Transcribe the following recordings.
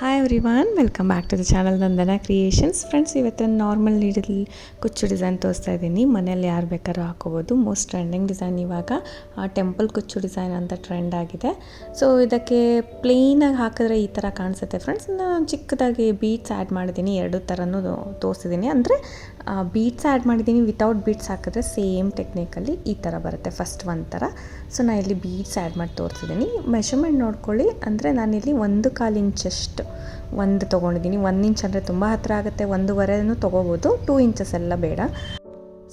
Hi everyone, welcome back to the channel Nandana creations. Friends, ಇವತ್ತಿನ normal needle ಕುಚ್ಚು design ತೋರಿಸ್ತಾ ಇದ್ದೀನಿ. ಮನೇಲಿ ಯಾರು ಬೇಕಾದ್ರೂ ಹಾಕೋಬೋದು. ಮೋಸ್ಟ್ ಟ್ರೆಂಡಿಂಗ್ ಡಿಸೈನ್ ಇವಾಗ ಟೆಂಪಲ್ ಕುಚ್ಚು ಡಿಸೈನ್ ಅಂತ ಟ್ರೆಂಡ್ ಆಗಿದೆ. ಸೊ ಇದಕ್ಕೆ ಪ್ಲೇನಾಗಿ ಹಾಕಿದ್ರೆ ಈ ಥರ ಕಾಣಿಸುತ್ತೆ ಫ್ರೆಂಡ್ಸ್. ನಾನು ಚಿಕ್ಕದಾಗಿ ಬೀಟ್ಸ್ ಆ್ಯಡ್ ಮಾಡಿದ್ದೀನಿ, ಎರಡು ಥರನೂ ತೋರಿಸಿದ್ದೀನಿ. ಅಂದರೆ ಬೀಟ್ಸ್ ಆ್ಯಡ್ ಮಾಡಿದ್ದೀನಿ, ವಿತೌಟ್ ಬೀಟ್ಸ್ ಹಾಕಿದ್ರೆ ಸೇಮ್ ಟೆಕ್ನಿಕಲ್ಲಿ ಈ ಥರ ಬರುತ್ತೆ. ಫಸ್ಟ್ ಒಂಥರ. ಸೊ ನಾನು ಇಲ್ಲಿ ಬೀಟ್ಸ್ ಆ್ಯಡ್ ಮಾಡಿ ತೋರಿಸಿದ್ದೀನಿ. ಮೆಷರ್ಮೆಂಟ್ ನೋಡ್ಕೊಳ್ಳಿ. ಅಂದರೆ ನಾನಿಲ್ಲಿ 1/4 ಇಂಚಷ್ಟು ಒಂದು ತೊಗೊಂಡಿದ್ದೀನಿ. 1 ಇಂಚ್ ಅಂದರೆ ತುಂಬ ಹತ್ತಿರ ಆಗುತ್ತೆ, 1.5 ತೊಗೋಬೋದು. 2 ಇಂಚಸ್ ಎಲ್ಲ ಬೇಡ.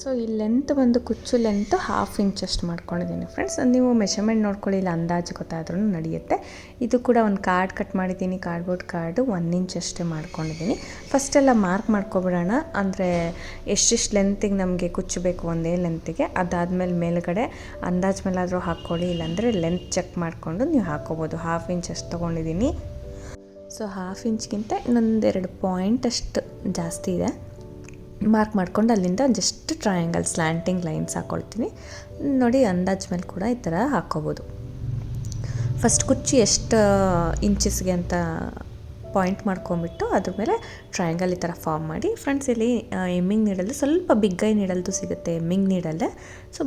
ಸೊ ಈ ಲೆಂತ್ ಬಂದು ಕುಚ್ಚು ಲೆಂತ್ 1/2 ಇಂಚಷ್ಟು ಮಾಡ್ಕೊಂಡಿದ್ದೀನಿ ಫ್ರೆಂಡ್ಸ್. ನೀವು ಮೆಷರ್ಮೆಂಟ್ ನೋಡ್ಕೊಳ್ಳಿ, ಇಲ್ಲ ಅಂದಾಜು ಗೊತ್ತಾದ್ರೂ ನಡೆಯುತ್ತೆ. ಇದು ಕೂಡ ಒಂದು ಕಾರ್ಡ್ ಕಟ್ ಮಾಡಿದ್ದೀನಿ, ಕಾರ್ಡ್ಬೋರ್ಡ್ ಕಾರ್ಡು 1 ಇಂಚಷ್ಟೇ ಮಾಡ್ಕೊಂಡಿದ್ದೀನಿ. ಫಸ್ಟೆಲ್ಲ ಮಾರ್ಕ್ ಮಾಡ್ಕೊಬಿಡೋಣ. ಅಂದರೆ ಎಷ್ಟೆಷ್ಟು ಲೆಂತಿಗೆ ನಮಗೆ ಕುಚ್ಚು ಬೇಕು ಒಂದೇ ಲೆಂತಿಗೆ. ಅದಾದಮೇಲೆ ಮೇಲುಗಡೆ ಅಂದಾಜು ಮೇಲಾದರೂ ಹಾಕ್ಕೊಳ್ಳಿ, ಇಲ್ಲಾಂದರೆ ಲೆಂತ್ ಚೆಕ್ ಮಾಡಿಕೊಂಡು ನೀವು ಹಾಕ್ಕೋಬೋದು. 1/2 ಇಂಚಷ್ಟು ತೊಗೊಂಡಿದ್ದೀನಿ. ಸೊ 1/2 ಇಂಚ್ಗಿಂತ ಇನ್ನೊಂದೆರಡು ಪಾಯಿಂಟ್ ಅಷ್ಟು ಜಾಸ್ತಿ ಇದೆ. ಮಾರ್ಕ್ ಮಾಡ್ಕೊಂಡು ಅಲ್ಲಿಂದ ಜಸ್ಟ್ ಟ್ರಯಾಂಗಲ್ ಸ್ಲ್ಯಾಂಟಿಂಗ್ ಲೈನ್ಸ್ ಹಾಕ್ಕೊಳ್ತೀನಿ. ನೋಡಿ, ಅಂದಾಜು ಮೇಲೆ ಕೂಡ ಈ ಥರ ಹಾಕ್ಕೋಬೋದು. ಫಸ್ಟ್ ಕುಚ್ಚು ಎಷ್ಟು ಇಂಚಸ್ಗೆ ಅಂತ ಪಾಯಿಂಟ್ ಮಾಡ್ಕೊಂಬಿಟ್ಟು ಅದ್ರ ಮೇಲೆ ಟ್ರಯಾಂಗಲ್ ಈ ಥರ ಫಾರ್ಮ್ ಮಾಡಿ. ಫ್ರೆಂಡ್ಸ್, ಇಲ್ಲಿ ಎಮ್ಮಿಂಗ್ ನೀಡಲ್ ಸ್ವಲ್ಪ ಬಿಗ್ಗೈ ನೀಡಲ್ದು ಸಿಗುತ್ತೆ. ಎಮ್ಮಿಂಗ್ ನೀಡಲ್ಲೇ ಸೊ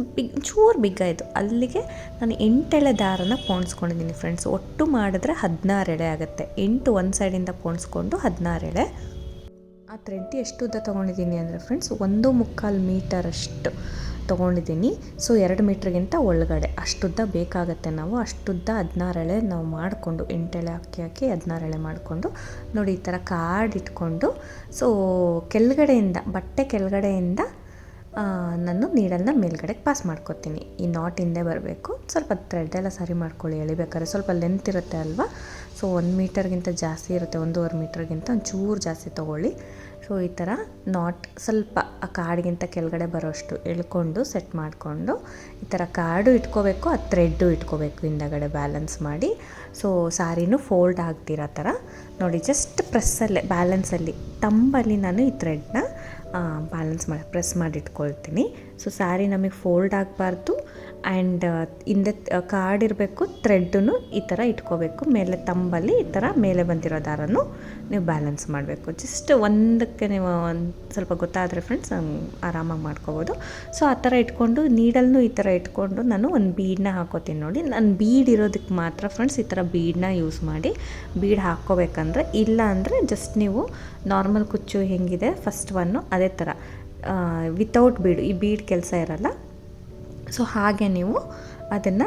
ಚೂರು ಬಿಗ್ಗಾಯಿತು. ಅಲ್ಲಿಗೆ ನಾನು 8 ಎಳೆ ದಾರನ ಪೋಣಿಸ್ಕೊಂಡಿದ್ದೀನಿ ಫ್ರೆಂಡ್ಸ್. ಒಟ್ಟು ಮಾಡಿದ್ರೆ 16 ಎಳೆ ಆಗುತ್ತೆ. 8 ಒಂದು ಸೈಡಿಂದ ಪೋಣಿಸ್ಕೊಂಡು 16 ಎಳೆ. ಆ ಥ್ರೆಡ್ ಎಷ್ಟು ಉದ್ದ ತೊಗೊಂಡಿದ್ದೀನಿ ಅಂದರೆ ಫ್ರೆಂಡ್ಸ್, 1.25 ಮೀಟರಷ್ಟು ತೊಗೊಂಡಿದ್ದೀನಿ. ಸೊ 2 ಮೀಟ್ರಿಗಿಂತ ಒಳಗಡೆ ಅಷ್ಟುದ್ದ ಬೇಕಾಗತ್ತೆ. ನಾವು ಅಷ್ಟುದ್ದ 16 ಎಳೆ ನಾವು ಮಾಡಿಕೊಂಡು 8 ಎಳೆ ಹಾಕಿ 16 ಎಳೆ ಮಾಡಿಕೊಂಡು ನೋಡಿ ಈ ಥರ ಕಾರ್ಡ್ ಇಟ್ಕೊಂಡು, ಸೊ ಕೆಳಗಡೆಯಿಂದ ಬಟ್ಟೆ ಕೆಳಗಡೆಯಿಂದ ನಾನು ನೀಡಲ್ನ ಮೇಲ್ಗಡೆಗೆ ಪಾಸ್ ಮಾಡ್ಕೊತೀನಿ. ಈ ನಾಟ್ ಹಿಂದೆ ಬರಬೇಕು. ಸ್ವಲ್ಪ ಥ್ರೆಡ್ಡೆಲ್ಲ ಸರಿ ಮಾಡ್ಕೊಳ್ಳಿ. ಎಳಿಬೇಕಾದ್ರೆ ಸ್ವಲ್ಪ ಲೆಂತ್ ಇರುತ್ತೆ ಅಲ್ವಾ. ಸೊ 1 ಮೀಟರ್ಗಿಂತ ಜಾಸ್ತಿ ಇರುತ್ತೆ, 1.5 ಮೀಟರ್ಗಿಂತ ಒಂಚೂರು ಜಾಸ್ತಿ ತೊಗೊಳ್ಳಿ. ಸೊ ಈ ಥರ ನಾಟ್ ಸ್ವಲ್ಪ ಆ ಕಾರ್ಡ್ಗಿಂತ ಕೆಳಗಡೆ ಬರೋಷ್ಟು ಎಳ್ಕೊಂಡು ಸೆಟ್ ಮಾಡಿಕೊಂಡು ಈ ಥರ ಕಾರ್ಡು ಇಟ್ಕೋಬೇಕು, ಆ ಥ್ರೆಡ್ಡು ಇಟ್ಕೋಬೇಕು ಹಿಂದಗಡೆ ಬ್ಯಾಲೆನ್ಸ್ ಮಾಡಿ. ಸೊ ಸಾರಿನೂ ಫೋಲ್ಡ್ ಆಗ್ತಿರೋ ಥರ ನೋಡಿ, ಜಸ್ಟ್ ಪ್ರೆಸ್ಸಲ್ಲೇ ಬ್ಯಾಲೆನ್ಸಲ್ಲಿ ತಂಬಲ್ಲಿ ನಾನು ಈ ಥ್ರೆಡ್ನ ಪ್ರೆಸ್ ಮಾಡಿ ಇಟ್ಕೊಳ್ತೀನಿ. ಸೊ ಸ್ಯಾರಿ ನಮಗೆ ಫೋಲ್ಡ್ ಆಗಬಾರ್ದು. ಆ್ಯಂಡ್ ಹಿಂದೆ ಕಾರ್ಡ್ ಇರಬೇಕು, ಥ್ರೆಡ್ಡೂ ಈ ಥರ ಇಟ್ಕೋಬೇಕು. ಮೇಲೆ ತಂಬಲ್ಲಿ ಈ ಥರ ಮೇಲೆ ಬಂದಿರೋ ದಾರನೂ ನೀವು ಬ್ಯಾಲೆನ್ಸ್ ಮಾಡಬೇಕು. ಜಸ್ಟ್ ಒಂದಕ್ಕೆ ನೀವು ಒಂದು ಸ್ವಲ್ಪ ಗೊತ್ತಾದರೆ ಫ್ರೆಂಡ್ಸ್ ಆರಾಮಾಗಿ ಮಾಡ್ಕೋಬೋದು. ಸೊ ಆ ಥರ ಇಟ್ಕೊಂಡು ನೀಡಲ್ನೂ ಈ ಥರ ಇಟ್ಕೊಂಡು ನಾನು ಒಂದು ಬೀಡನ್ನ ಹಾಕೋತೀನಿ. ನೋಡಿ, ನಾನು ಬೀಡ್ ಇರೋದಕ್ಕೆ ಮಾತ್ರ ಫ್ರೆಂಡ್ಸ್ ಈ ಥರ ಬೀಡನ್ನ ಯೂಸ್ ಮಾಡಿ ಬೀಡ್ ಹಾಕ್ಕೋಬೇಕಂದ್ರೆ, ಇಲ್ಲ ಅಂದರೆ ಜಸ್ಟ್ ನೀವು ನಾರ್ಮಲ್ ಕುಚ್ಚು ಹೆಂಗಿದೆ ಫಸ್ಟ್ ಒನ್ನು ಅದೇ ಥರ ವಿತೌಟ್ ಬೀಡ್, ಈ ಬೀಡ್ ಕೆಲಸ ಇರಲ್ಲ. ಸೊ ಹಾಗೆ ನೀವು ಅದನ್ನು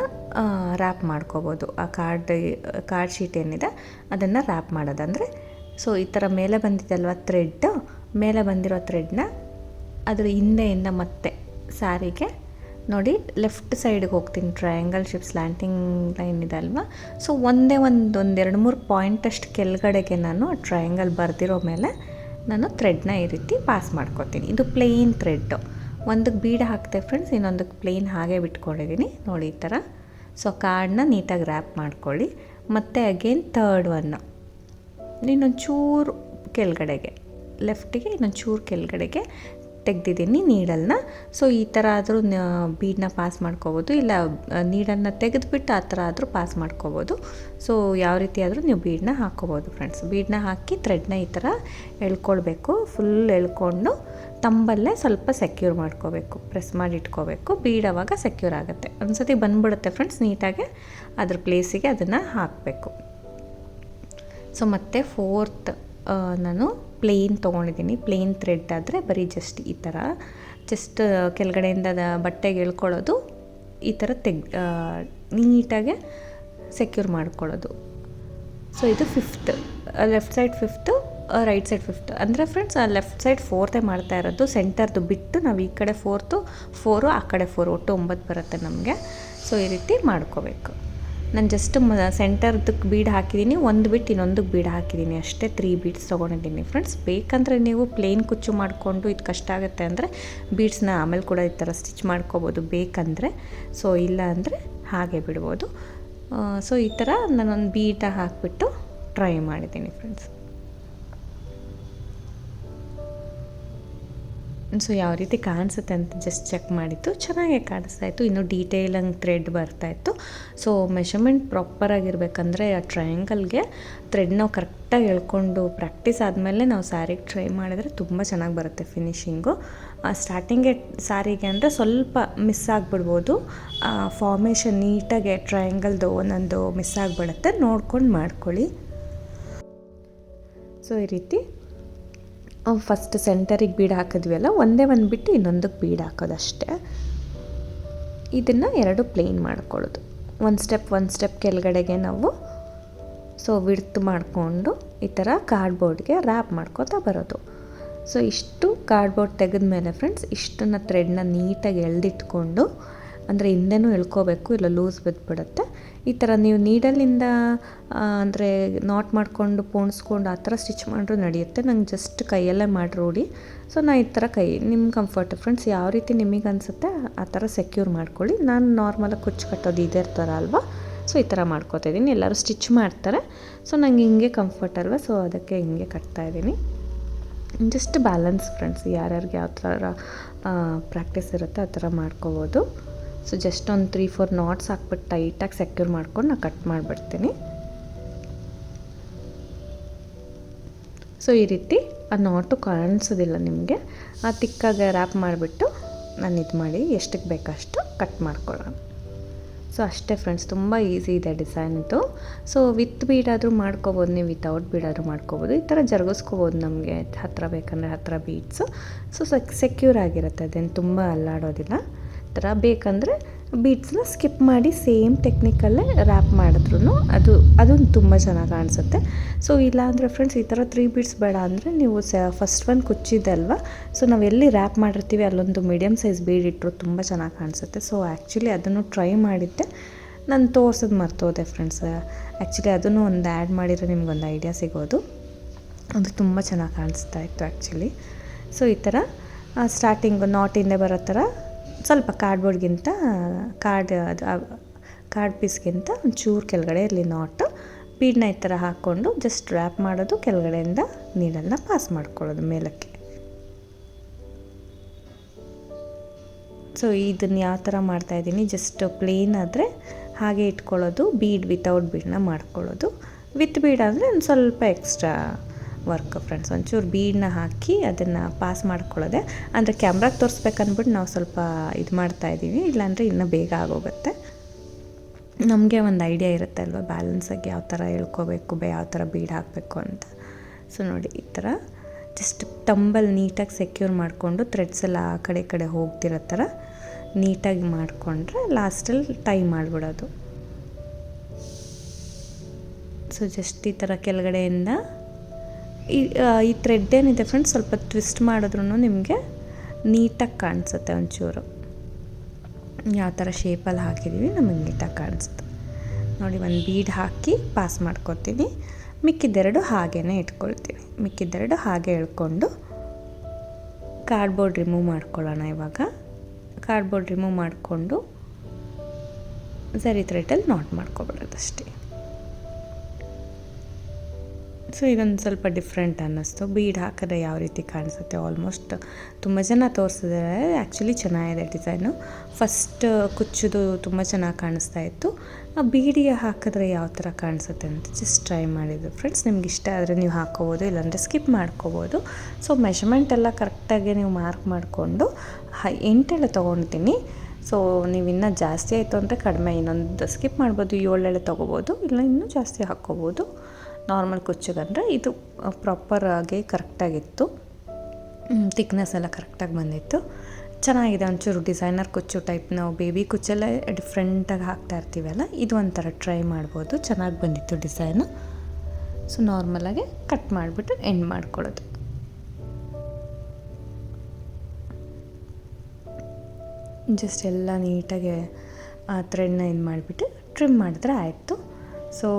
ರ್ಯಾಪ್ ಮಾಡ್ಕೋಬೋದು. ಆ ಕಾರ್ಡ್ ಶೀಟ್ ಏನಿದೆ ಅದನ್ನು ರ್ಯಾಪ್ ಮಾಡೋದಂದರೆ, ಸೊ ಈ ಥರ ಮೇಲೆ ಬಂದಿದ್ದಲ್ವ ಥ್ರೆಡ್, ಮೇಲೆ ಬಂದಿರೋ ಥ್ರೆಡ್ನ ಅದ್ರ ಹಿಂದೆಯಿಂದ ಮತ್ತೆ ಸ್ಯಾರಿಗೆ ನೋಡಿ ಲೆಫ್ಟ್ ಸೈಡ್ಗೆ ಹೋಗ್ತೀನಿ. ಟ್ರಯಾಂಗಲ್ ಶೇಪ್ ಸ್ಲ್ಯಾಂಟಿಂಗ್ ಲೈನ್ ಇದೆ ಅಲ್ವಾ. ಸೊ ಒಂದೇ ಒಂದು 2-3 ಪಾಯಿಂಟಷ್ಟು ಕೆಳಗಡೆಗೆ ನಾನು ಟ್ರಯಾಂಗಲ್ ಬರೆದಿರೋ ಮೇಲೆ ನಾನು ಥ್ರೆಡ್ನ ಈ ರೀತಿ ಪಾಸ್ ಮಾಡ್ಕೊತೀನಿ. ಇದು ಪ್ಲೇನ್ ಥ್ರೆಡ್ಡು. ಒಂದಕ್ಕೆ ಬೀಡ್ ಹಾಕ್ತೆ ಫ್ರೆಂಡ್ಸ್, ಇನ್ನೊಂದಕ್ಕೆ ಪ್ಲೇನ್ ಹಾಗೆ ಬಿಟ್ಕೊಂಡಿದ್ದೀನಿ ನೋಡಿ ಈ ಥರ. ಸೊ ಕಾರ್ಡನ್ನ ನೀಟಾಗಿ ರ್ಯಾಪ್ ಮಾಡ್ಕೊಳ್ಳಿ. ಮತ್ತು ಅಗೇನ್ ಥರ್ಡ್ ಒನ್ನು ಇನ್ನೊಂಚೂರು ಕೆಳಗಡೆಗೆ, ಲೆಫ್ಟಿಗೆ ಇನ್ನೊಂಚೂರು ಕೆಳಗಡೆಗೆ ತೆಗೆದಿದ್ದೀನಿ ನೀಡಲ್ನ. ಸೊ ಈ ಥರ ಆದರೂ ಬೀಡನ್ನ ಪಾಸ್ ಮಾಡ್ಕೋಬೋದು, ಇಲ್ಲ ನೀಡಲ್ನ ತೆಗೆದುಬಿಟ್ಟು ಆ ಥರ ಆದರೂ ಪಾಸ್ ಮಾಡ್ಕೋಬೋದು. ಸೊ ಯಾವ ರೀತಿ ಆದರೂ ನೀವು ಬೀಡನ್ನ ಹಾಕ್ಕೋಬೋದು ಫ್ರೆಂಡ್ಸ್. ಬೀಡನ್ನ ಹಾಕಿ ಥ್ರೆಡ್ನ ಈ ಥರ ಎಳ್ಕೊಳ್ಬೇಕು. ಫುಲ್ ಎಳ್ಕೊಂಡು ತಂಬಲ್ಲೇ ಸ್ವಲ್ಪ ಸೆಕ್ಯೂರ್ ಮಾಡ್ಕೋಬೇಕು, ಪ್ರೆಸ್ ಮಾಡಿ ಇಟ್ಕೋಬೇಕು. ಬೀಡ್ ಆವಾಗ ಸೆಕ್ಯೂರ್ ಆಗುತ್ತೆ. ಒಂದು ಸತಿ ಬಂದುಬಿಡುತ್ತೆ ಫ್ರೆಂಡ್ಸ್, ನೀಟಾಗಿ ಅದ್ರ ಪ್ಲೇಸಿಗೆ ಅದನ್ನು ಹಾಕಬೇಕು. ಸೊ ಮತ್ತು ಫೋರ್ತ್ ನಾನು ಪ್ಲೇನ್ ತೊಗೊಂಡಿದ್ದೀನಿ. ಪ್ಲೇನ್ ಥ್ರೆಡ್ ಆದರೆ ಬರೀ ಜಸ್ಟ್ ಈ ಥರ ಜಸ್ಟ್ ಕೆಳಗಡೆಯಿಂದ ಬಟ್ಟೆಗೆ ಎಳ್ಕೊಳ್ಳೋದು, ಈ ಥರ ನೀಟಾಗೆ ಸೆಕ್ಯೂರ್ ಮಾಡ್ಕೊಳ್ಳೋದು. ಸೊ ಇದು 5th, left side 5th, right side 5th. ಅಂದರೆ ಫ್ರೆಂಡ್ಸ್ ಲೆಫ್ಟ್ ಸೈಡ್ 4th ಮಾಡ್ತಾ ಇರೋದು. ಸೆಂಟರ್ದು ಬಿಟ್ಟು ನಾವು ಈ ಕಡೆ 4 ಆ ಕಡೆ 4 ಒಟ್ಟು 9 ಬರುತ್ತೆ ನಮಗೆ. ಸೊ ಈ ರೀತಿ ಮಾಡ್ಕೋಬೇಕು. ನಾನು ಜಸ್ಟ್ ಸೆಂಟರ್ದಕ್ಕೆ ಬೀಡ್ ಹಾಕಿದ್ದೀನಿ, ಒಂದು ಬಿಟ್ಟು ಇನ್ನೊಂದಕ್ಕೆ ಬೀಡ್ ಹಾಕಿದ್ದೀನಿ ಅಷ್ಟೇ. 3 ಬೀಡ್ಸ್ ತೊಗೊಂಡಿದ್ದೀನಿ ಫ್ರೆಂಡ್ಸ್. ಬೇಕಂದರೆ ನೀವು ಪ್ಲೇನ್ ಕುಚ್ಚು ಮಾಡಿಕೊಂಡು ಇದು ಕಷ್ಟ ಆಗುತ್ತೆ ಅಂದರೆ ಬೀಡ್ಸ್ನ ಆಮೇಲೆ ಕೂಡ ಈ ಥರ ಸ್ಟಿಚ್ ಮಾಡ್ಕೋಬೋದು ಬೇಕಂದರೆ. ಸೊ ಇಲ್ಲ ಅಂದರೆ ಹಾಗೆ ಬಿಡ್ಬೋದು. ಸೊ ಈ ಥರ ನಾನೊಂದು ಬೀಟ ಹಾಕಿಬಿಟ್ಟು ಟ್ರೈ ಮಾಡಿದ್ದೀನಿ ಫ್ರೆಂಡ್ಸ್. ಸೊ ಯಾವ ರೀತಿ ಕಾಣಿಸುತ್ತೆ ಅಂತ ಜಸ್ಟ್ ಚೆಕ್ ಮಾಡಿತ್ತು, ಚೆನ್ನಾಗೇ ಕಾಣಿಸ್ತಾ ಇತ್ತು. ಇನ್ನೂ ಡೀಟೇಲಂಗೆ ಥ್ರೆಡ್ ಬರ್ತಾಯಿತ್ತು. ಸೊ ಮೆಷರ್ಮೆಂಟ್ ಪ್ರಾಪರಾಗಿರ್ಬೇಕಂದ್ರೆ ಆ ಟ್ರಯಾಂಗಲ್ಗೆ ಥ್ರೆಡ್ ನಾವು ಕರೆಕ್ಟಾಗಿ ಎಳ್ಕೊಂಡು ಪ್ರಾಕ್ಟೀಸ್ ಆದಮೇಲೆ ನಾವು ಸ್ಯಾರಿಗೆ ಟ್ರೈ ಮಾಡಿದರೆ ತುಂಬ ಚೆನ್ನಾಗಿ ಬರುತ್ತೆ ಫಿನಿಶಿಂಗು. ಸ್ಟಾರ್ಟಿಂಗೆ ಸ್ಯಾರಿಗೆ ಅಂದರೆ ಸ್ವಲ್ಪ ಮಿಸ್ ಆಗಿಬಿಡ್ಬೋದು, ಫಾರ್ಮೇಷನ್ ನೀಟಾಗಿ ಟ್ರಯಾಂಗಲ್ದು ಒಂದೊಂದು ಮಿಸ್ ಆಗಿಬಿಡುತ್ತೆ, ನೋಡ್ಕೊಂಡು ಮಾಡ್ಕೊಳ್ಳಿ. ಸೊ ಈ ರೀತಿ ಫಸ್ಟ್ ಸೆಂಟರಿಗೆ ಬೀಡ್ ಹಾಕಿದ್ವಿ ಒಂದೇ ಒಂದು ಬಿಟ್ಟು ಇನ್ನೊಂದಕ್ಕೆ ಬೀಡ್ ಹಾಕೋದಷ್ಟೇ. ಇದನ್ನು 2 ಪ್ಲೇನ್ ಮಾಡ್ಕೊಳ್ಳೋದು, ಒಂದು ಸ್ಟೆಪ್ ಕೆಳಗಡೆಗೆ ನಾವು ಸೊ ವಿಡ್ತ್ ಮಾಡಿಕೊಂಡು ಈ ಥರ ಕಾರ್ಡ್ಬೋರ್ಡ್ಗೆ ರ್ಯಾಪ್ ಮಾಡ್ಕೋತಾ ಬರೋದು. ಸೊ ಇಷ್ಟು ಕಾರ್ಡ್ಬೋರ್ಡ್ ತೆಗೆದ್ಮೇಲೆ ಫ್ರೆಂಡ್ಸ್ ಇಷ್ಟನ್ನು ಥ್ರೆಡ್ನ ನೀಟಾಗಿ ಎಳೆದಿಟ್ಕೊಂಡು, ಅಂದರೆ ಹಿಂದೆನೂ ಎಳ್ಕೋಬೇಕು, ಇಲ್ಲ ಲೂಸ್ ಬಿದ್ದುಬಿಡುತ್ತೆ. ಈ ಥರ ನೀವು ನೀಡಲಿಂದ ಅಂದರೆ ನಾಟ್ ಮಾಡಿಕೊಂಡು ಪೋಣಿಸ್ಕೊಂಡು ಆ ಥರ ಸ್ಟಿಚ್ ಮಾಡಿದ್ರು ನಡೆಯುತ್ತೆ. ನಂಗೆ ಜಸ್ಟ್ ಕೈಯಲ್ಲೇ ಮಾಡಿ ರೂಢಿ. ಸೊ ನಾನು ಈ ಥರ ನಿಮ್ಮ ಕಂಫರ್ಟ್ ಫ್ರೆಂಡ್ಸ್, ಯಾವ ರೀತಿ ನಿಮಗೆ ಅನಿಸುತ್ತೆ ಆ ಥರ ಸೆಕ್ಯೂರ್ ಮಾಡ್ಕೊಳ್ಳಿ. ನಾನು ನಾರ್ಮಲಾಗಿ ಕುಚ್ಚು ಕಟ್ಟೋದು ಇದೇ ಥರ ಅಲ್ವಾ, ಸೊ ಈ ಥರ ಮಾಡ್ಕೋತಾಯಿದ್ದೀನಿ. ಎಲ್ಲರೂ ಸ್ಟಿಚ್ ಮಾಡ್ತಾರೆ, ಸೊ ನಂಗೆ ಹಿಂಗೆ ಕಂಫರ್ಟ್ ಅಲ್ವಾ, ಸೊ ಅದಕ್ಕೆ ಹಿಂಗೆ ಕಟ್ತಾಯಿದ್ದೀನಿ. ಜಸ್ಟ್ ಬ್ಯಾಲೆನ್ಸ್ ಫ್ರೆಂಡ್ಸ್, ಯಾರ್ಯಾರಿಗೆ ಯಾವ ಥರ ಪ್ರಾಕ್ಟೀಸ್ ಇರುತ್ತೆ ಆ ಥರ ಮಾಡ್ಕೋಬೋದು. ಸೊ ಜಸ್ಟ್ ಒಂದು 3-4 ನಾಟ್ಸ್ ಹಾಕ್ಬಿಟ್ಟು ಟೈಟಾಗಿ ಸೆಕ್ಯೂರ್ ಮಾಡ್ಕೊಂಡು ನಾನು ಕಟ್ ಮಾಡಿಬಿಡ್ತೀನಿ. ಸೊ ಈ ರೀತಿ ಆ ನಾಟು ಕಾಣಿಸೋದಿಲ್ಲ ನಿಮಗೆ, ಆ ತಿಕ್ಕಾಗಿ ರ್ಯಾಪ್ ಮಾಡಿಬಿಟ್ಟು ನಾನು ಇದು ಮಾಡಿ ಎಷ್ಟಕ್ಕೆ ಬೇಕಷ್ಟು ಕಟ್ ಮಾಡ್ಕೊಳ್ಳೋಣ. ಸೊ ಅಷ್ಟೇ ಫ್ರೆಂಡ್ಸ್, ತುಂಬ ಈಸಿ ಇದೆ ಡಿಸೈನ್ದು. ಸೊ ವಿತ್ ಬೀಡಾದರೂ ಮಾಡ್ಕೋಬೋದು, ನೀವು ವಿತೌಟ್ ಬೀಡಾದರೂ ಮಾಡ್ಕೋಬೋದು. ಈ ಥರ ಜರುಗಿಸ್ಕೋಬೋದು, ನಮಗೆ ಹತ್ತಿರ ಬೇಕಂದರೆ ಹತ್ತಿರ ಬೀಡ್ಸು. ಸೊ ಸೆಕ್ಯೂರ್ ಆಗಿರುತ್ತೆ, ಅದೇನು ತುಂಬ ಅಲ್ಲಾಡೋದಿಲ್ಲ. ಥರ ಬೇಕಂದರೆ ಬೀಡ್ಸ್ನ ಸ್ಕಿಪ್ ಮಾಡಿ ಸೇಮ್ ಟೆಕ್ನಿಕಲ್ಲೇ ರ್ಯಾಪ್ ಮಾಡಿದ್ರು ಅದು ತುಂಬ ಚೆನ್ನಾಗಿ ಕಾಣಿಸುತ್ತೆ. ಸೊ ಇಲ್ಲಾಂದರೆ ಫ್ರೆಂಡ್ಸ್ ಈ ಥರ 3 ಬೀಡ್ಸ್ ಬೇಡ ಅಂದರೆ ನೀವು ಫಸ್ಟ್ ಒಂದು ಕುಚ್ಚಿದೆ ಅಲ್ವಾ, ಸೊ ನಾವು ಎಲ್ಲಿ ರ್ಯಾಪ್ ಮಾಡಿರ್ತೀವಿ ಅಲ್ಲೊಂದು ಮೀಡಿಯಮ್ ಸೈಜ್ ಬೀಡ್ ಇಟ್ಟರು ತುಂಬ ಚೆನ್ನಾಗಿ ಕಾಣಿಸುತ್ತೆ. ಸೊ ಆ್ಯಕ್ಚುಲಿ ಅದನ್ನು ಟ್ರೈ ಮಾಡಿದ್ದೆ, ನಾನು ತೋರ್ಸೋದು ಮರ್ತೋದೆ ಫ್ರೆಂಡ್ಸ್. ಆ್ಯಕ್ಚುಲಿ ಅದನ್ನು ಒಂದು ಆ್ಯಡ್ ಮಾಡಿದರೆ ನಿಮ್ಗೊಂದು ಐಡಿಯಾ ಸಿಗೋದು, ಅದು ತುಂಬ ಚೆನ್ನಾಗಿ ಕಾಣಿಸ್ತಾ ಇತ್ತು ಆ್ಯಕ್ಚುಲಿ. ಸೊ ಈ ಥರ ಸ್ಟಾರ್ಟಿಂಗು ನಾಟಿಂದ ಬರೋ ಥರ ಸ್ವಲ್ಪ ಕಾರ್ಡ್ಬೋರ್ಡ್ಗಿಂತ ಕಾರ್ಡ್ ಪೀಸ್ಗಿಂತ ಒಂಚೂರು ಕೆಳಗಡೆ ಇರಲಿ ನಾಟು, ಬೀಡನ್ನ ಈ ಥರ ಹಾಕ್ಕೊಂಡು ಜಸ್ಟ್ ರ್ಯಾಪ್ ಮಾಡೋದು, ಕೆಳಗಡೆಯಿಂದ ನೀಡಲ್ನ ಪಾಸ್ ಮಾಡ್ಕೊಳ್ಳೋದು ಮೇಲಕ್ಕೆ. ಸೊ ಇದನ್ನು ಯಾವ ಥರ ಮಾಡ್ತಾಯಿದ್ದೀನಿ, ಜಸ್ಟ್ ಪ್ಲೇನ್ ಆದರೆ ಹಾಗೆ ಇಟ್ಕೊಳ್ಳೋದು, ಬೀಡ್ ವಿತೌಟ್ ಬೀಡನ್ನ ಮಾಡ್ಕೊಳ್ಳೋದು. ವಿತ್ ಬೀಡ್ ಅಂದರೆ ಒಂದು ಸ್ವಲ್ಪ ಎಕ್ಸ್ಟ್ರಾ ವರ್ಕ್ ಫ್ರೆಂಡ್ಸ್, ಒಂಚೂರು ಬೀಡನ್ನ ಹಾಕಿ ಅದನ್ನು ಪಾಸ್ ಮಾಡ್ಕೊಳ್ಳೋದೆ. ಅಂದರೆ ಕ್ಯಾಮ್ರಾಗೆ ತೋರಿಸ್ಬೇಕಂದ್ಬಿಟ್ಟು ನಾವು ಸ್ವಲ್ಪ ಇದು ಮಾಡ್ತಾಯಿದ್ದೀವಿ, ಇಲ್ಲಾಂದರೆ ಇನ್ನೂ ಬೇಗ ಆಗೋಗುತ್ತೆ. ನಮಗೆ ಒಂದು ಐಡಿಯಾ ಇರುತ್ತೆ ಅಲ್ವ, ಬ್ಯಾಲೆನ್ಸಾಗಿ ಯಾವ ಥರ ಹೇಳ್ಕೋಬೇಕು, ಯಾವ ಥರ ಬೀಡ್ ಹಾಕಬೇಕು ಅಂತ. ಸೊ ನೋಡಿ ಈ ಥರ ಜಸ್ಟ್ ಟಂಬಲ್ ನೀಟಾಗಿ ಸೆಕ್ಯೂರ್ ಮಾಡಿಕೊಂಡು ಥ್ರೆಡ್ಸ್ ಎಲ್ಲ ಆ ಕಡೆ ಹೋಗ್ತಿರೋ ಥರ ನೀಟಾಗಿ ಮಾಡಿಕೊಂಡ್ರೆ ಲಾಸ್ಟಲ್ಲಿ ಟೈ ಮಾಡಿಬಿಡೋದು. ಸೊ ಜಸ್ಟ್ ಈ ಥರ ಕೆಳಗಡೆಯಿಂದ ಈ ಥ್ರೆಡ್ ಏನಿದೆ ಫ್ರೆಂಡ್ಸ್, ಸ್ವಲ್ಪ ಟ್ವಿಸ್ಟ್ ಮಾಡಿದ್ರೂ ನಿಮಗೆ ನೀಟಾಗಿ ಕಾಣಿಸುತ್ತೆ. ಒಂಚೂರು ಯಾವ ಥರ ಶೇಪಲ್ಲಿ ಹಾಕಿದ್ದೀವಿ ನಮಗೆ ನೀಟಾಗಿ ಕಾಣಿಸುತ್ತೆ ನೋಡಿ. ಒಂದು ಬೀಡ್ ಹಾಕಿ ಪಾಸ್ ಮಾಡ್ಕೊತೀನಿ, ಮಿಕ್ಕಿದ್ದೆರಡು ಹಾಗೇ ಇಟ್ಕೊಳ್ತೀನಿ. ಮಿಕ್ಕಿದ್ದೆರಡು ಹಾಗೆ ಎಳ್ಕೊಂಡು ಕಾರ್ಡ್ಬೋರ್ಡ್ ರಿಮೂವ್ ಮಾಡ್ಕೊಳ್ಳೋಣ. ಇವಾಗ ಕಾರ್ಡ್ಬೋರ್ಡ್ ರಿಮೂವ್ ಮಾಡಿಕೊಂಡು ಸರಿ ಥ್ರೆಡಲ್ಲಿ ನಾಟ್ ಮಾಡ್ಕೊಬಿಡೋದಷ್ಟೇ. ಸೊ ಇದೊಂದು ಸ್ವಲ್ಪ ಡಿಫ್ರೆಂಟ್ ಅನ್ನಿಸ್ತು, ಬೀಡ್ ಹಾಕಿದ್ರೆ ಯಾವ ರೀತಿ ಕಾಣಿಸುತ್ತೆ. ಆಲ್ಮೋಸ್ಟ್ ತುಂಬ ಜನ ತೋರಿಸಿದ್ದಾರೆ, ಆ್ಯಕ್ಚುಲಿ ಚೆನ್ನಾಗಿದೆ ಡಿಸೈನು. ಫಸ್ಟ್ ಕುಚ್ಚೋದು ತುಂಬ ಚೆನ್ನಾಗಿ ಕಾಣಿಸ್ತಾ ಇತ್ತು, ಆ ಬೀಡಿಗೆ ಹಾಕಿದ್ರೆ ಯಾವ ಥರ ಕಾಣಿಸುತ್ತೆ ಅಂತ ಜಸ್ಟ್ ಟ್ರೈ ಮಾಡಿದ್ದು ಫ್ರೆಂಡ್ಸ್. ನಿಮ್ಗೆ ಇಷ್ಟ ಆದರೆ ನೀವು ಹಾಕ್ಕೋಬೋದು, ಇಲ್ಲಾಂದರೆ ಸ್ಕಿಪ್ ಮಾಡ್ಕೋಬೋದು. ಸೊ ಮೆಷರ್ಮೆಂಟ್ ಎಲ್ಲ ಕರೆಕ್ಟಾಗಿ ನೀವು ಮಾರ್ಕ್ ಮಾಡಿಕೊಂಡು 8 ತೊಗೊಳ್ತೀನಿ. ಸೊ ನೀವು ಇನ್ನೂ ಜಾಸ್ತಿ ಆಯಿತು ಅಂದರೆ ಕಡಿಮೆ ಇನ್ನೊಂದು ಸ್ಕಿಪ್ ಮಾಡ್ಬೋದು, 7 ತೊಗೋಬೋದು, ಇಲ್ಲ ಇನ್ನೂ ಜಾಸ್ತಿ ಹಾಕ್ಕೋಬೋದು. ನಾರ್ಮಲ್ ಕುಚ್ಚಿಗಂದರೆ ಇದು ಪ್ರಾಪರಾಗಿ ಕರೆಕ್ಟಾಗಿತ್ತು, ತಿಕ್ನೆಸ್ ಎಲ್ಲ ಕರೆಕ್ಟಾಗಿ ಬಂದಿತ್ತು, ಚೆನ್ನಾಗಿದೆ. ಒಂಚೂರು ಡಿಸೈನರ್ ಕುಚ್ಚು ಟೈಪ್, ನಾವು ಬೇಬಿ ಕುಚ್ಚೆಲ್ಲ ಡಿಫ್ರೆಂಟಾಗಿ ಹಾಕ್ತಾ ಇರ್ತೀವಲ್ಲ, ಇದು ಒಂಥರ ಟ್ರೈ ಮಾಡ್ಬೋದು, ಚೆನ್ನಾಗಿ ಬಂದಿತ್ತು ಡಿಸೈನು. ಸೊ ನಾರ್ಮಲಾಗಿ ಕಟ್ ಮಾಡಿಬಿಟ್ಟು ಎಂಡ್ ಮಾಡ್ಕೊಳ್ಳೋದು. ಜಸ್ಟ್ ಎಲ್ಲ ನೀಟಾಗಿ ಥ್ರೆಡ್ನ ಇದು ಮಾಡಿಬಿಟ್ಟು ಟ್ರಿಮ್ ಮಾಡಿದ್ರೆ ಆಯಿತು. ಸೊ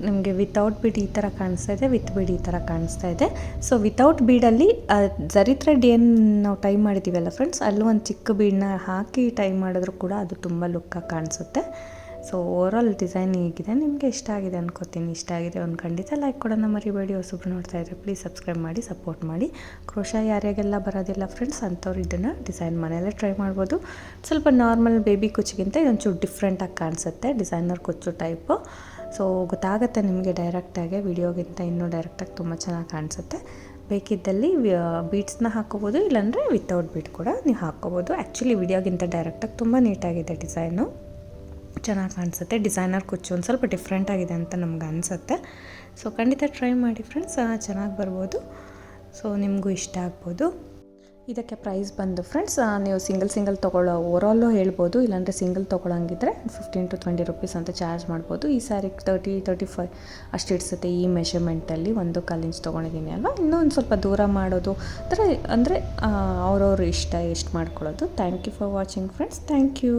ನಿಮಗೆ ವಿತೌಟ್ ಬೀಡ್ ಈ ಥರ ಕಾಣಿಸ್ತಾ ಇದೆ, ವಿತ್ ಬೀಡ್ ಈ ಥರ ಕಾಣಿಸ್ತಾ ಇದೆ. ಸೊ ವಿತೌಟ್ ಬೀಡಲ್ಲಿ ಜರಿ ಥ್ರೆಡ್ ಏನು ನಾವು ಟೈ ಮಾಡಿದ್ದೀವಲ್ಲ ಫ್ರೆಂಡ್ಸ್, ಅಲ್ಲೂ ಒಂದು ಚಿಕ್ಕ ಬೀಡನ್ನ ಹಾಕಿ ಟೈ ಮಾಡಿದ್ರು ಕೂಡ ಅದು ತುಂಬ ಲುಕ್ಕಾಗಿ ಕಾಣಿಸುತ್ತೆ. ಸೊ ಓವರಾಲ್ ಡಿಸೈನ್ ಹೀಗಿದೆ. ನಿಮಗೆ ಇಷ್ಟ ಆಗಿದೆ ಅನ್ಕೋತೀನಿ. ಇಷ್ಟ ಆಗಿದೆ ಒಂದು ಖಂಡಿತ ಲೈಕ್ ಕೊಡೋಣ ಮರಿಬೇಡಿ. ಹೊಸಬ್ರು ನೋಡ್ತಾ ಇದ್ದರೆ ಪ್ಲೀಸ್ ಸಬ್ಸ್ಕ್ರೈಬ್ ಮಾಡಿ ಸಪೋರ್ಟ್ ಮಾಡಿ. ಕ್ರೋಶಾ ಯಾರ್ಯಾಗೆಲ್ಲ ಬರೋದಿಲ್ಲ ಫ್ರೆಂಡ್ಸ್ ಅಂಥವ್ರು ಇದನ್ನು ಡಿಸೈನ್ ಮನೆಯಲ್ಲೇ ಟ್ರೈ ಮಾಡ್ಬೋದು. ಸ್ವಲ್ಪ ನಾರ್ಮಲ್ ಬೇಬಿ ಕುಚ್ಚಿಗಿಂತ ಇದೊಂಚೂರು ಡಿಫ್ರೆಂಟಾಗಿ ಕಾಣಿಸುತ್ತೆ, ಡಿಸೈನರ್ ಕುಚ್ಚು ಟೈಪು. ಸೊ ಗೊತ್ತಾಗುತ್ತೆ ನಿಮಗೆ ಡೈರೆಕ್ಟಾಗಿ, ವಿಡಿಯೋಗಿಂತ ಇನ್ನೂ ಡೈರೆಕ್ಟಾಗಿ ತುಂಬ ಚೆನ್ನಾಗಿ ಕಾಣಿಸುತ್ತೆ. ಬೇಕಿದ್ದಲ್ಲಿ ಬೀಡ್ಸ್ನ ಹಾಕ್ಕೋಬೋದು, ಇಲ್ಲಾಂದರೆ ವಿತೌಟ್ ಬೀಡ್ ಕೂಡ ನೀವು ಹಾಕ್ಕೋಬೋದು. ಆ್ಯಕ್ಚುಲಿ ವಿಡಿಯೋಗಿಂತ ಡೈರೆಕ್ಟಾಗಿ ತುಂಬ ನೀಟಾಗಿದೆ ಡಿಸೈನು, ಚೆನ್ನಾಗಿ ಕಾಣಿಸುತ್ತೆ. ಡಿಸೈನರ್ ಕುಚ್ಚು ಒಂದು ಸ್ವಲ್ಪ ಡಿಫ್ರೆಂಟಾಗಿದೆ ಅಂತ ನಮ್ಗೆ ಅನಿಸುತ್ತೆ. ಸೊ ಖಂಡಿತ ಟ್ರೈ ಮಾಡಿ ಫ್ರೆಂಡ್ಸ್, ಚೆನ್ನಾಗಿ ಬರ್ಬೋದು. ಸೊ ನಿಮಗೂ ಇಷ್ಟ ಆಗ್ಬೋದು. ಇದಕ್ಕೆ ಪ್ರೈಸ್ ಬಂದು ಫ್ರೆಂಡ್ಸ್, ನೀವು ಸಿಂಗಲ್ ತೊಗೊಳ್ಳೋ ಓವರಾಲು ಹೇಳ್ಬೋದು, ಇಲ್ಲಾಂದರೆ ಸಿಂಗಲ್ ತೊಗೊಳಂಗಿದ್ರೆ 15 to 20 ರುಪೀಸ್ ಅಂತ ಚಾರ್ಜ್ ಮಾಡ್ಬೋದು. ಈ ಸ್ಯಾರಿಗೆ 30-35 ಅಷ್ಟು ಇಡ್ಸುತ್ತೆ. ಈ ಮೆಷರ್ಮೆಂಟಲ್ಲಿ 1 ಇಂಚ್ ತೊಗೊಂಡಿದ್ದೀನಿ ಅಲ್ವಾ. ಇನ್ನೂ ಒಂದು ಸ್ವಲ್ಪ ದೂರ ಮಾಡೋದು ಅಂದರೆ ಅವ್ರವ್ರ ಇಷ್ಟ ಎಷ್ಟು ಮಾಡ್ಕೊಳ್ಳೋದು. Thank you for watching friends. Thank you.